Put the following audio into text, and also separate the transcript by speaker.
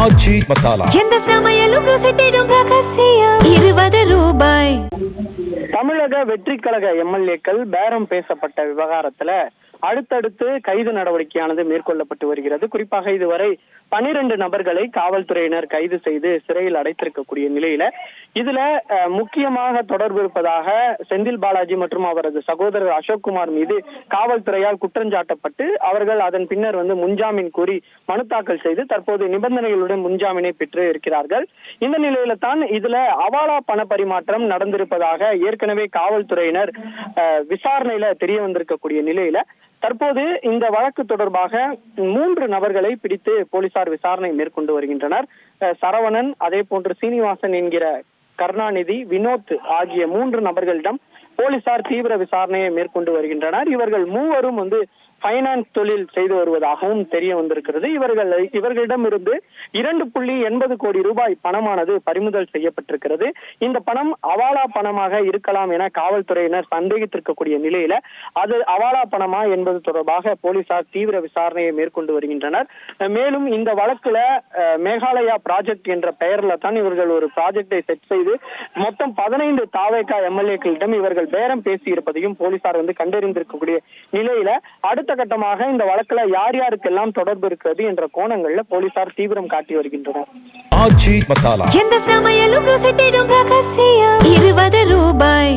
Speaker 1: ஆச்சி மசாலா.
Speaker 2: எந்த சமையலும் ருசி தேடும் ரகசியம் 20 ரூபாய்.
Speaker 3: தமிழக வெற்றி கழக எம்எல்ஏக்கள் பேரம் பேசப்பட்ட விவகாரத்துல அடுத்தடுத்து கைது நடவடிக்கையானது மேற்கொள்ளப்பட்டு வருகிறது. குறிப்பாக இதுவரை 12 நபர்களை காவல்துறையினர் கைது செய்து சிறையில் அடைத்திருக்கக்கூடிய நிலையில இதுல முக்கியமாக தொடர்பு இருப்பதாக செந்தில் பாலாஜி மற்றும் அவரது சகோதரர் அசோக்குமார் மீது காவல்துறையால் குற்றஞ்சாட்டப்பட்டு அவர்கள் அதன் பின்னர் முன்ஜாமீன் கோரி மனு தாக்கல் செய்து தற்போது நிபந்தனைகளுடன் முன்ஜாமீனை பெற்று இருக்கிறார்கள். இந்த நிலையில தான் இதுல அவாலா பண பரிமாற்றம் நடந்திருப்பதாக ஏற்கனவே காவல்துறையினர் விசாரணையில தெரிய வந்திருக்கக்கூடிய நிலையில தற்போது இந்த வழக்கு தொடர்பாக 3 நபர்களை பிடித்து போலீசார் விசாரணை மேற்கொண்டு வருகின்றனர். சரவணன், அதே போன்று சீனிவாசன் என்கிற கருணாநிதி, வினோத் ஆகிய 3 நபர்களிடம் போலீசார் தீவிர விசாரணையை மேற்கொண்டு வருகின்றனர். இவர்கள் மூவரும் பைனான்ஸ் தொழில் செய்து வருவதாகவும் தெரிய வந்திருக்கிறது. இவர்களிடம் இருந்து 2.80 கோடி ரூபாய் பணமானது பறிமுதல் செய்யப்பட்டிருக்கிறது. இந்த பணம் அவாலா பணமாக இருக்கலாம் என காவல்துறையினர் சந்தேகித்திருக்கக்கூடிய நிலையில அது அவாலா பணமா என்பது தொடர்பாக போலீசார் தீவிர விசாரணையை மேற்கொண்டு வருகின்றனர். மேலும் இந்த வழக்குல மேகாலயா ப்ராஜெக்ட் என்ற பெயர்ல தான் இவர்கள் ஒரு ப்ராஜெக்டை செட் செய்து மொத்தம் 15 தாவேகா எம்எல்ஏக்களிடம் இவர்கள் பேரம் பேசி இருப்பதையும் போலீசார் கண்டறிந்திருக்கக்கூடிய நிலையில அடுத்த கட்டமாக இந்த வழக்குல யார் யாருக்கெல்லாம் தொடர்பு இருக்கிறது என்ற கோணங்கள்ல போலீசார் தீவிரம் காட்டி வருகின்றனர்.
Speaker 1: ஆச்சி மசாலா.
Speaker 2: எந்த சமையலும் ருசி தேடும் ரகசியம் 20 ரூபாய்.